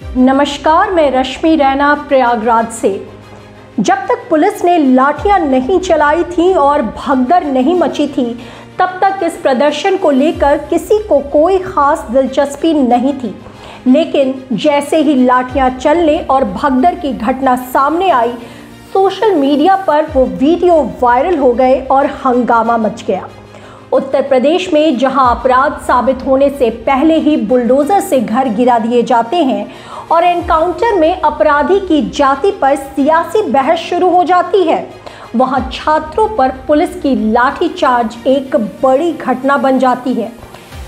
नमस्कार, मैं रश्मि रैना प्रयागराज से। जब तक पुलिस ने लाठियां नहीं चलाई थी और भगदड़ नहीं मची थी, तब तक इस प्रदर्शन को लेकर किसी को कोई खास दिलचस्पी नहीं थी। लेकिन जैसे ही लाठियां चलने और भगदड़ की घटना सामने आई, सोशल मीडिया पर वो वीडियो वायरल हो गए और हंगामा मच गया। उत्तर प्रदेश में जहां अपराध साबित होने से पहले ही बुलडोजर से घर गिरा दिए जाते हैं और एनकाउंटर में अपराधी की जाति पर सियासी बहस शुरू हो जाती है, वहां छात्रों पर पुलिस की लाठीचार्ज एक बड़ी घटना बन जाती है।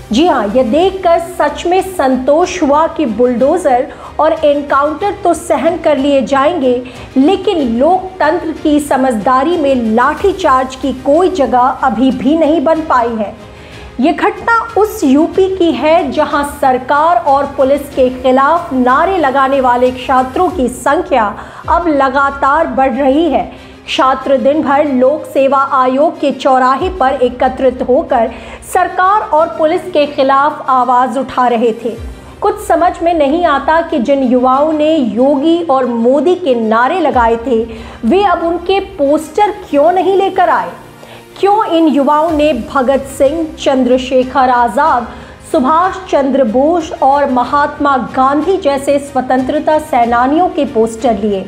जी हाँ, यह देखकर सच में संतोष हुआ कि बुलडोजर और एनकाउंटर तो सहन कर लिए जाएंगे, लेकिन लोकतंत्र की समझदारी में लाठीचार्ज की कोई जगह अभी भी नहीं बन पाई है। ये घटना उस यूपी की है जहां सरकार और पुलिस के खिलाफ नारे लगाने वाले छात्रों की संख्या अब लगातार बढ़ रही है। छात्र दिन भर लोक सेवा आयोग के चौराहे पर एकत्रित होकर सरकार और पुलिस के खिलाफ आवाज उठा रहे थे। कुछ समझ में नहीं आता कि जिन युवाओं ने योगी और मोदी के नारे लगाए थे, वे अब उनके पोस्टर क्यों नहीं लेकर आए? क्यों इन युवाओं ने भगत सिंह, चंद्रशेखर आजाद, सुभाष चंद्र बोस और महात्मा गांधी जैसे स्वतंत्रता सेनानियों के पोस्टर लिए?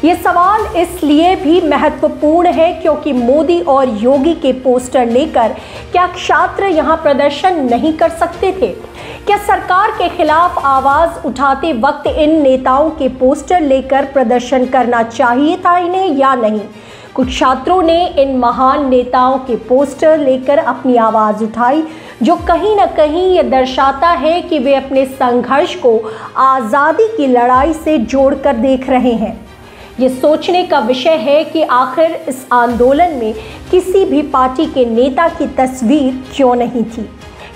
ये सवाल इसलिए भी महत्वपूर्ण है क्योंकि मोदी और योगी के पोस्टर लेकर क्या छात्र यहाँ प्रदर्शन नहीं कर सकते थे? क्या सरकार के खिलाफ आवाज उठाते वक्त इन नेताओं के पोस्टर लेकर प्रदर्शन करना चाहिए था इन्हें या नहीं? कुछ छात्रों ने इन महान नेताओं के पोस्टर लेकर अपनी आवाज उठाई, जो कहीं न कहीं ये दर्शाता है कि वे अपने संघर्ष को आज़ादी की लड़ाई से जोड़कर देख रहे हैं। ये सोचने का विषय है कि आखिर इस आंदोलन में किसी भी पार्टी के नेता की तस्वीर क्यों नहीं थी?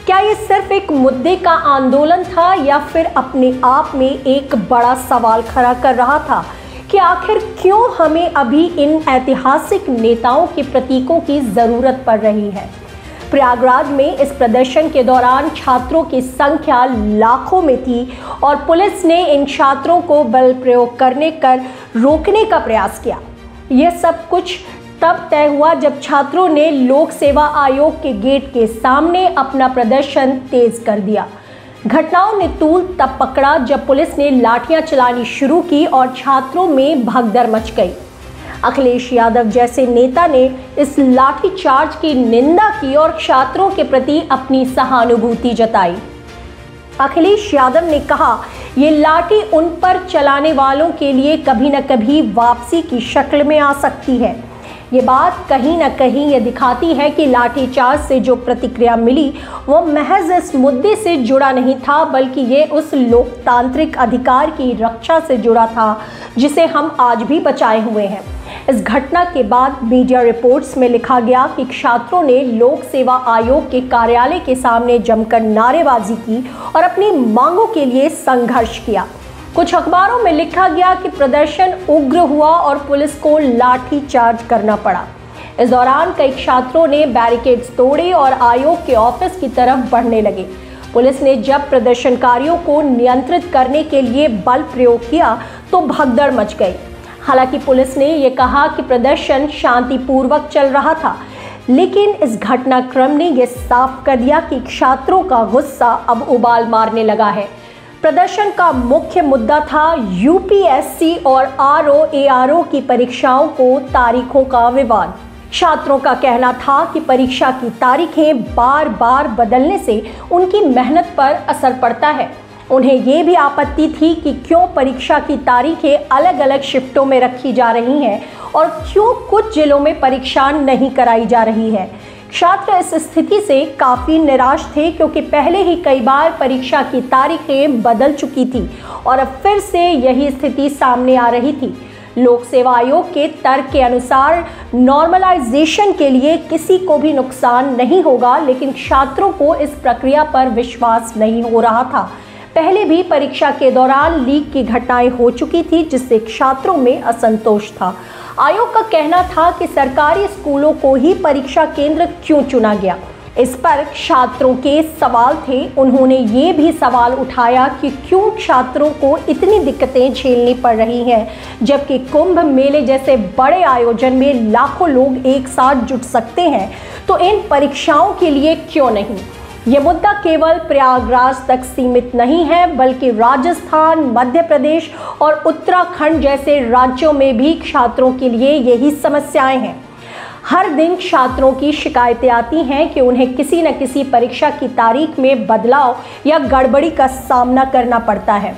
क्या ये सिर्फ एक मुद्दे का आंदोलन था या फिर अपने आप में एक बड़ा सवाल खड़ा कर रहा था कि आखिर क्यों हमें अभी इन ऐतिहासिक नेताओं के प्रतीकों की ज़रूरत पड़ रही है? प्रयागराज में इस प्रदर्शन के दौरान छात्रों की संख्या लाखों में थी और पुलिस ने इन छात्रों को बल प्रयोग करने कर रोकने का प्रयास किया। यह सब कुछ तब तय हुआ जब छात्रों ने लोक सेवा आयोग के गेट के सामने अपना प्रदर्शन तेज कर दिया। घटनाओं ने तूल तब पकड़ा जब पुलिस ने लाठियां चलानी शुरू की और छात्रों में भगदड़ मच गई। अखिलेश यादव जैसे नेता ने इस लाठीचार्ज की निंदा की और छात्रों के प्रति अपनी सहानुभूति जताई। अखिलेश यादव ने कहा, ये लाठी उन पर चलाने वालों के लिए कभी न कभी वापसी की शक्ल में आ सकती है। ये बात कहीं न कहीं ये दिखाती है कि लाठीचार्ज से जो प्रतिक्रिया मिली वो महज इस मुद्दे से जुड़ा नहीं था, बल्कि ये उस लोकतांत्रिक अधिकार की रक्षा से जुड़ा था जिसे हम आज भी बचाए हुए हैं। इस घटना के बाद मीडिया रिपोर्ट्स में लिखा गया कि छात्रों ने लोक सेवा आयोग के कार्यालय के सामने जमकर नारेबाजी की और अपनी मांगों के लिए संघर्ष किया। कुछ अखबारों में लिखा गया कि प्रदर्शन उग्र हुआ और पुलिस को लाठी चार्ज करना पड़ा। इस दौरान कई छात्रों ने बैरिकेड्स तोड़े और आयोग के ऑफिस की तरफ बढ़ने लगे। पुलिस ने जब प्रदर्शनकारियों को नियंत्रित करने के लिए बल प्रयोग किया तो भगदड़ मच गई। हालांकि पुलिस ने यह कहा कि प्रदर्शन शांतिपूर्वक चल रहा था, लेकिन इस घटनाक्रम ने यह साफ कर दिया कि छात्रों का गुस्सा अब उबाल मारने लगा है। प्रदर्शन का मुख्य मुद्दा था यूपीएससी और आरओ की परीक्षाओं को तारीखों का विवाद। छात्रों का कहना था कि परीक्षा की तारीखें बार बार बदलने से उनकी मेहनत पर असर पड़ता है। उन्हें ये भी आपत्ति थी कि क्यों परीक्षा की तारीखें अलग अलग शिफ्टों में रखी जा रही हैं और क्यों कुछ जिलों में परीक्षा नहीं कराई जा रही है। छात्र इस स्थिति से काफ़ी निराश थे क्योंकि पहले ही कई बार परीक्षा की तारीखें बदल चुकी थी और अब फिर से यही स्थिति सामने आ रही थी। लोक सेवा आयोग के तर्क के अनुसार नॉर्मलाइजेशन के लिए किसी को भी नुकसान नहीं होगा, लेकिन छात्रों को इस प्रक्रिया पर विश्वास नहीं हो रहा था। पहले भी परीक्षा के दौरान लीक की घटनाएं हो चुकी थी जिससे छात्रों में असंतोष था। आयोग का कहना था कि सरकारी स्कूलों को ही परीक्षा केंद्र क्यों चुना गया, इस पर छात्रों के सवाल थे। उन्होंने ये भी सवाल उठाया कि क्यों छात्रों को इतनी दिक्कतें झेलनी पड़ रही हैं, जबकि कुंभ मेले जैसे बड़े आयोजन में लाखों लोग एक साथ जुट सकते हैं, तो इन परीक्षाओं के लिए क्यों नहीं। ये मुद्दा केवल प्रयागराज तक सीमित नहीं है, बल्कि राजस्थान, मध्य प्रदेश और उत्तराखंड जैसे राज्यों में भी छात्रों के लिए यही समस्याएं हैं। हर दिन छात्रों की शिकायतें आती हैं कि उन्हें किसी न किसी परीक्षा की तारीख में बदलाव या गड़बड़ी का सामना करना पड़ता है।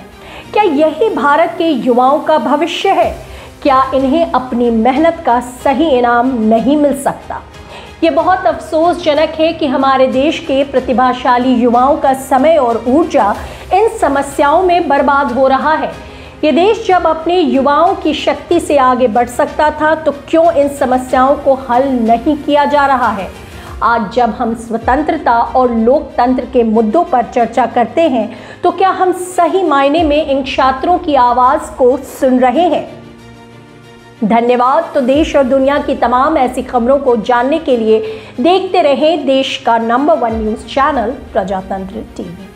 क्या यही भारत के युवाओं का भविष्य है? क्या इन्हें अपनी मेहनत का सही इनाम नहीं मिल सकता? ये बहुत अफसोसजनक है कि हमारे देश के प्रतिभाशाली युवाओं का समय और ऊर्जा इन समस्याओं में बर्बाद हो रहा है। ये देश जब अपने युवाओं की शक्ति से आगे बढ़ सकता था, तो क्यों इन समस्याओं को हल नहीं किया जा रहा है? आज जब हम स्वतंत्रता और लोकतंत्र के मुद्दों पर चर्चा करते हैं, तो क्या हम सही मायने में इन छात्रों की आवाज़ को सुन रहे हैं? धन्यवाद। तो देश और दुनिया की तमाम ऐसी खबरों को जानने के लिए देखते रहें देश का नंबर 1 न्यूज़ चैनल प्रजातंत्र टीवी।